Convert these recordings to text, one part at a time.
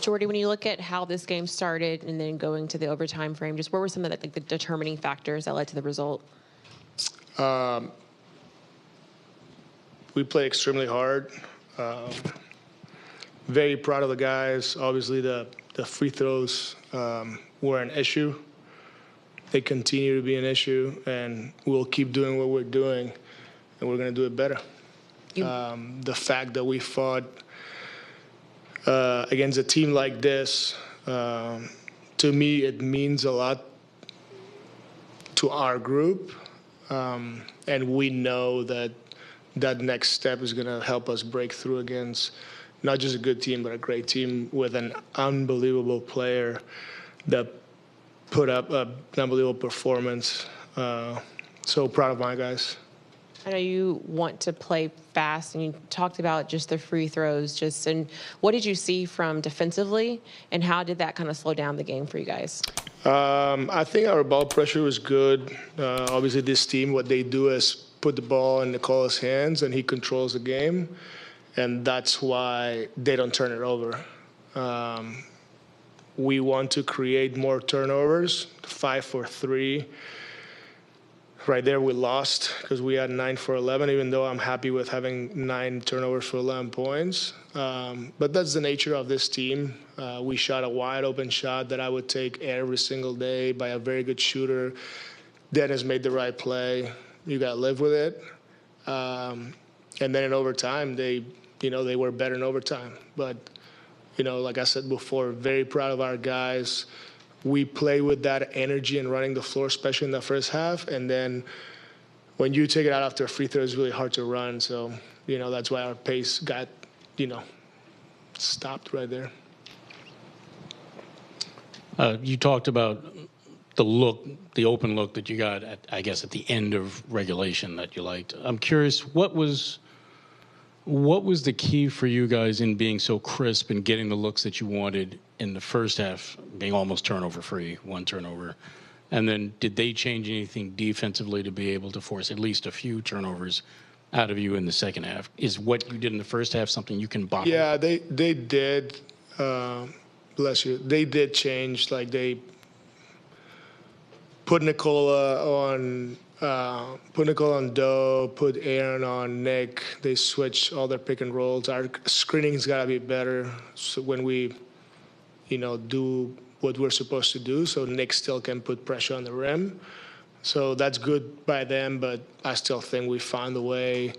Jordi, when you look at how this game started and then going to the overtime frame, just what were some of the determining factors that led to the result? We played extremely hard. Very proud of the guys. Obviously, the free throws were an issue. They continue to be an issue, and we'll keep doing what we're doing, and we're going to do it better. The fact that we fought against a team like this, to me, it means a lot to our group, and we know that that next step is going to help us break through against not just a good team, but a great team with an unbelievable player that put up an unbelievable performance. So proud of my guys. I know you want to play fast, and you talked about just the free throws. And what did you see from defensively, and how did that kind of slow down the game for you guys? I think our ball pressure was good. Obviously, this team, what they do is put the ball in Nikola's hands, and he controls the game, and that's why they don't turn it over. We want to create more turnovers, 5 for 3. Right there, we lost because we had 9 for 11, even though I'm happy with having 9 turnovers for 11 points. But that's the nature of this team. We shot a wide open shot that I would take every single day by a very good shooter. Dennis made the right play. You got to live with it. And then in overtime, they were better in overtime. But, like I said before, very proud of our guys. We play with that energy and running the floor, especially in the first half. And then when you take it out after a free throw, it's really hard to run. So, that's why our pace got, stopped right there. You talked about the open look that you got, at the end of regulation that you liked. I'm curious, what was the key for you guys in being so crisp and getting the looks that you wanted in the first half, being almost turnover-free, 1 turnover? And then did they change anything defensively to be able to force at least a few turnovers out of you in the second half? Is what you did in the first half something you can bottle? Yeah, they did. Bless you. They did change. Like, they put Nikola on Doe, put Aaron on Nick. They switched all their pick and rolls. Our screening's got to be better so when we, do what we're supposed to do, so Nick still can put pressure on the rim. So that's good by them, but I still think we found a way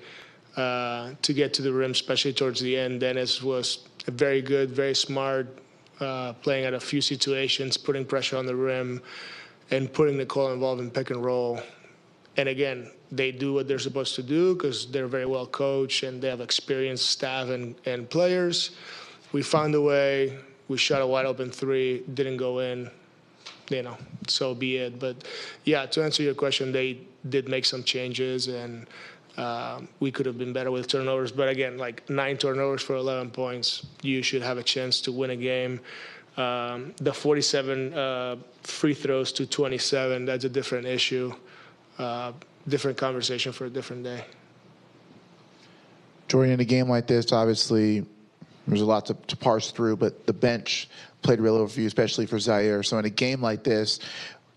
to get to the rim, especially towards the end. Dennis was very good, very smart, playing at a few situations, putting pressure on the rim, and putting Nikola involved in pick and roll. And again, they do what they're supposed to do because they're very well coached and they have experienced staff and players. We found a way. We shot a wide open 3, didn't go in, so be it. But yeah, to answer your question, they did make some changes, and we could have been better with turnovers. But again, like 9 turnovers for 11 points, you should have a chance to win a game. The 47 free throws to 27, that's a different issue. Different conversation for a different day. Jordi, in a game like this, obviously, there's a lot to parse through, but the bench played really well for you, especially for Zaire. So in a game like this,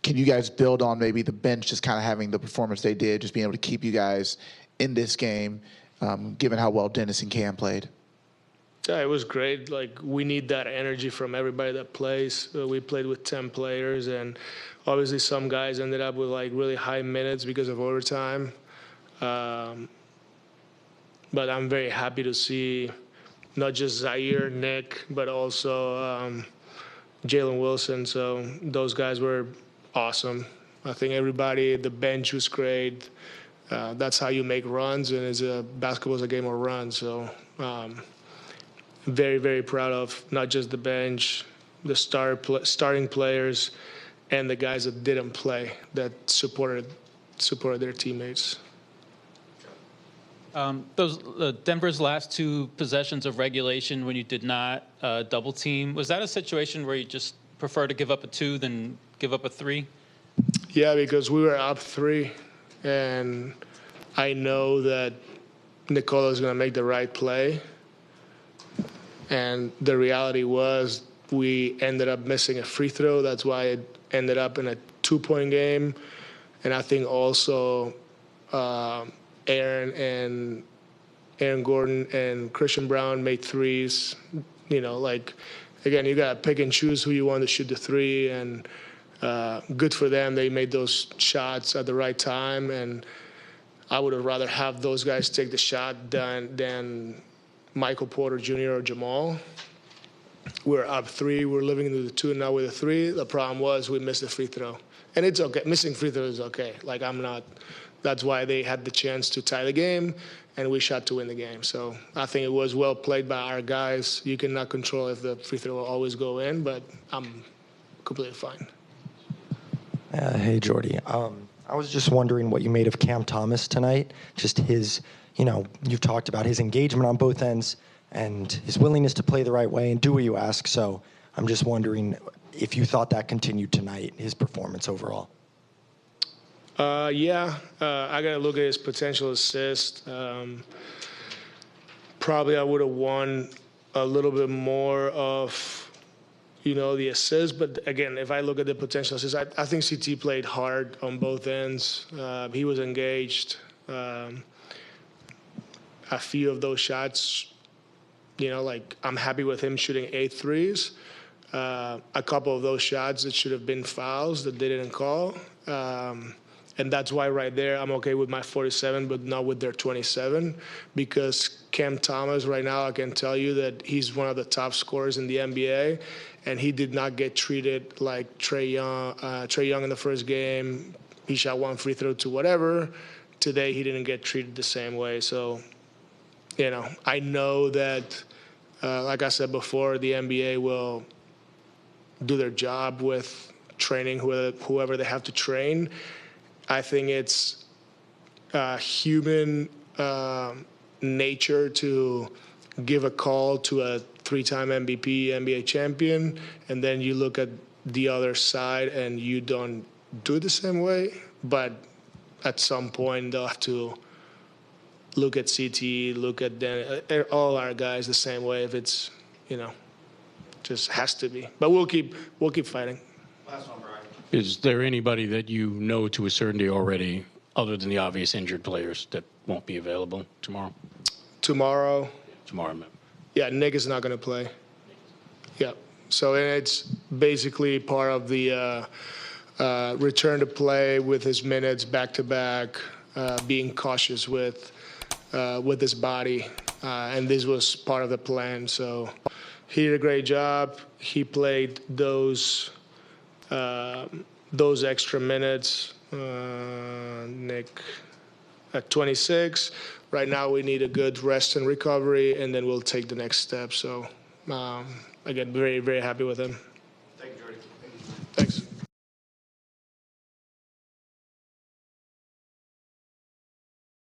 can you guys build on maybe the bench just kind of having the performance they did, just being able to keep you guys in this game, given how well Dennis and Cam played? Yeah, it was great. Like, we need that energy from everybody that plays. We played with 10 players, and obviously some guys ended up with, really high minutes because of overtime. But I'm very happy to see not just Zaire, Nick, but also Jalen Wilson. So those guys were awesome. I think everybody, the bench was great. That's how you make runs, and basketball is a game of runs. So very, very proud of not just the bench, the starting players, and the guys that didn't play that supported their teammates. Denver's last 2 possessions of regulation when you did not double team, was that a situation where you just prefer to give up a 2 than give up a 3? Yeah, because we were up 3, and I know that Nikola is going to make the right play. And the reality was we ended up missing a free throw. That's why it ended up in a 2-point game. And I think also Aaron Gordon and Christian Brown made threes. Again, you got to pick and choose who you want to shoot the three. And good for them. They made those shots at the right time. And I would have rather have those guys take the shot than Michael Porter Jr. or Jamal. We're up 3. We're living into the 2 now with a 3. The problem was we missed the free throw. And it's okay. Missing free throw is okay. That's why they had the chance to tie the game, and we shot to win the game. So I think it was well played by our guys. You cannot control if the free throw will always go in, but I'm completely fine. Hey, Jordi. I was just wondering what you made of Cam Thomas tonight. Just his, you've talked about his engagement on both ends and his willingness to play the right way and do what you ask. So I'm just wondering if you thought that continued tonight, his performance overall. I got to look at his potential assist. Probably I would have won a little bit more of, the assist. But again, if I look at the potential assist, I think CT played hard on both ends. He was engaged. A few of those shots, I'm happy with him shooting 8 threes. A couple of those shots that should have been fouls that they didn't call. And that's why right there I'm okay with my 47, but not with their 27, because Cam Thomas right now, I can tell you that he's one of the top scorers in the NBA, and he did not get treated like Trae Young. Trae Young in the first game, he shot 1 free throw to whatever. Today he didn't get treated the same way. So, I know that, like I said before, the NBA will do their job with training whoever they have to train. I think it's human nature to give a call to a 3-time MVP, NBA champion, and then you look at the other side and you don't do it the same way. But at some point, they'll have to look at CT, look at all our guys the same way. If it's, just has to be. But we'll keep fighting. Last one, Brian. Is there anybody that you know to a certainty already, other than the obvious injured players, that won't be available tomorrow? Tomorrow, Yeah. Nick is not going to play. Yeah. So it's basically part of the return to play with his minutes back-to-back, being cautious with his body. And this was part of the plan. So he did a great job. He played those extra minutes. Nick at 26. Right now we need a good rest and recovery, and then we'll take the next step. So again, very, very happy with him.